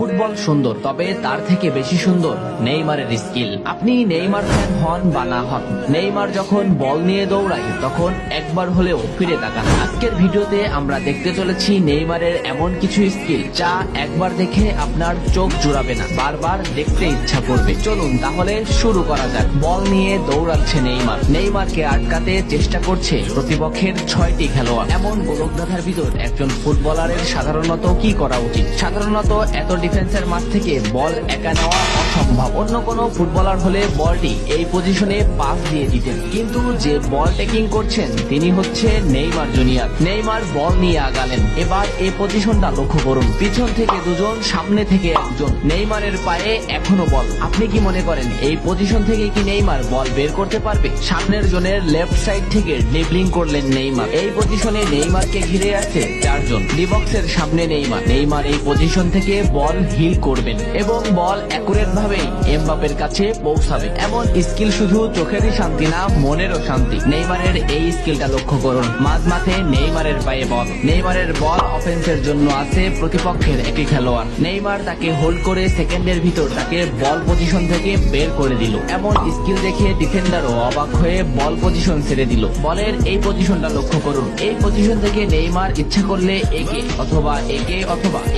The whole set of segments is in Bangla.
ফুটবল সুন্দর, তবে তার থেকে বেশি সুন্দর নেইমারের স্কিল। আপনি নেইমার ফ্যান হন বা না হন, নেইমার যখন বল নিয়ে দৌড়ায় তখন একবার হলেও ফিরে তাকান। আজকের ভিডিওতে আমরা দেখতে চলেছি নেইমারের এমন কিছু স্কিল যা একবার দেখে আপনার চোখ জুড়াবে না, বারবার দেখতে ইচ্ছা করবে। চলুন তাহলে শুরু করা যাক। বল নিয়ে দৌড়াচ্ছে নেইমার, নেইমারকে আটকাতে চেষ্টা করছে প্রতিপক্ষের 6টি খেলোয়াড়। এমন গোলকধাঁধার ভিতর একজন ফুটবলারের সাধারণত কি করা উচিত? সাধারণত এত ডিফেন্সের মাঠ থেকে বল একা নেওয়া অসম্ভব। অন্য কোনো ফুটবলার হলে বলটি এই পজিশনে পাস দিয়ে দিতেন, কিন্তু যে বল টেকিং করছেন তিনি হচ্ছে নেইমার জুনিয়র। নেইমার বল নিয়ে আগালেন। এবার এই পজিশনটা লক্ষ্য করুন, পিছন থেকে দুজন, সামনে থেকে একজন। নেইমারের পায়ে এখনো বল। আপনি কি মনে করেন এই পজিশন থেকে কি নেইমার বল বের করতে পারবে? সামনের জনের লেফট সাইড থেকে ড্রিবলিং করলেন নেইমার। এই পজিশনে নেইমারকে ঘিরে আছে 4 জন। ডিবক্সের সামনে নেইমার। নেইমার এই পজিশন থেকে বল হিল করবেন এবং বল অ্যাকুরেট ভাবে এমবাপের কাছে পৌঁছাবে। এমন স্কিল শুধু চোখেরই শান্তি না, মনেরও শান্তি। নেইমারের এই স্কিলটা লক্ষ্য করুন। মাঝমাঠে নেইমারের পায়ে বল। নেইমারের বল অফেন্সের জন্য আছে প্রতিপক্ষের একটি খেলোয়াড়। নেইমার তাকে হোল্ড করে সেকেন্ডের ভিতর তাকে বল পজিশন থেকে বের করে দিল। এমন স্কিল দেখে ডিফেন্ডারও অবাক হয়ে বল পজিশন ছেড়ে দিল। বলের এই পজিশনটা লক্ষ্য করুন। এই পজিশন থেকে নেইমার ইচ্ছা করলে একে অথবা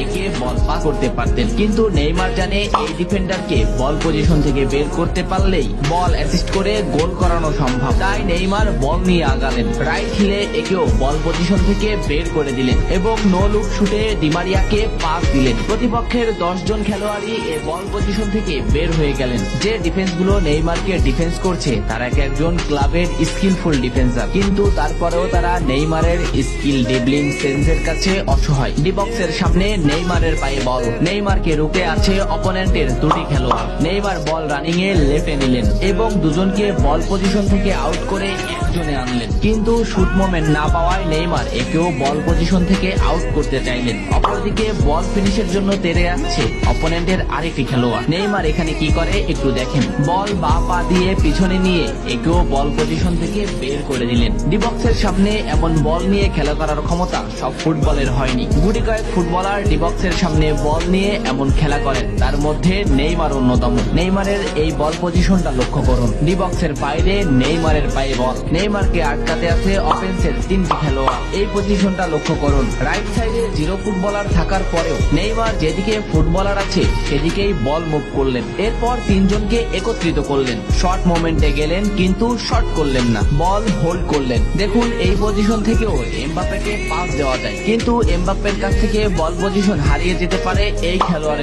একে বল পাস করতে পারতেন, কিন্তু নেইমার জানে এই ডিফেন্ডারকে বল পজিশন থেকে বের করতে পারলেই বল অ্যাসিস্ট করে গোল করানো সম্ভব। তাই নেইমার বল নিয়ে আগালেন। রাইট হিলে একেও বল পজিশন থেকে বের করে দিলেন এবং নো লুক শুটে ডিমারিয়াকে পাস দিলেন। প্রতিপক্ষের 10 জন খেলোয়াড়ই এই বল পজিশন থেকে বের হয়ে গেলেন। যে ডিফেন্স গুলো নেইমারকে ডিফেন্স করছে তারা এক একজন ক্লাবের স্কিলফুল ডিফেন্সার, কিন্তু তারপরেও তারা নেইমারের স্কিল ড্রিবলিং সেন্সের কাছে অসহায়। ডিবক্সের সামনে নেইমারের পায়ে বল। নেইমারকে রুখে আছে অপোনেন্টের 2টি খেলোয়াড়। নেইমার বল রানিং এ লেফটে নিলেন এবং দুজনকে বল পজিশন থেকে আউট করে একজনে আনলেন, কিন্তু শুট মোমেন্ট না পাওয়ায় নেইমার একেও বল পজিশন থেকে আউট করতে চাইলেন। অপরদিকে বল ফিনিশের জন্য তেড়ে আসছে অপোনেন্টের আরেকটি খেলোয়াড়। নেইমার এখানে কি করে একটু দেখেন। বল বা পা দিয়ে পিছনে নিয়ে একেও বল পজিশন থেকে বের করে দিলেন। ডিবক্সের সামনে এমন বল নিয়ে খেলা করার ক্ষমতা সব ফুটবলের হয়নি। গুটি কয়েক ফুটবলার ডিবক্সের সামনে বল নিয়ে এমন খেলা করেন, তার মধ্যে নেইমার অন্যতম। নেইমারের এই বল পজিশনটা লক্ষ্য করুন। ডিবক্সের বাইরে নেইমারের পায়ে বল। নেইমারকে আটকাতে আছে অফেন্সের 3টি খেলোয়াড়। এই পজিশনটা লক্ষ্য করুন। রাইট সাইডে 0 ফুটবলার থাকার পরেও নেইমার যেদিকে ফুটবলার আছে সেদিকেই বল মুভ করলেন। এরপর 3 জনকে একত্রিত করলেন। শর্ট মোমেন্টে গেলেন কিন্তু শর্ট করলেন না, বল হোল্ড করলেন। দেখুন এই পজিশন থেকেও এমবাপ্পেকে পাস দেওয়া যায়, কিন্তু এমবাপ্পের কাছ থেকে বল পজিশন হারিয়ে যেতে পারে এই খেলোয়াড়ের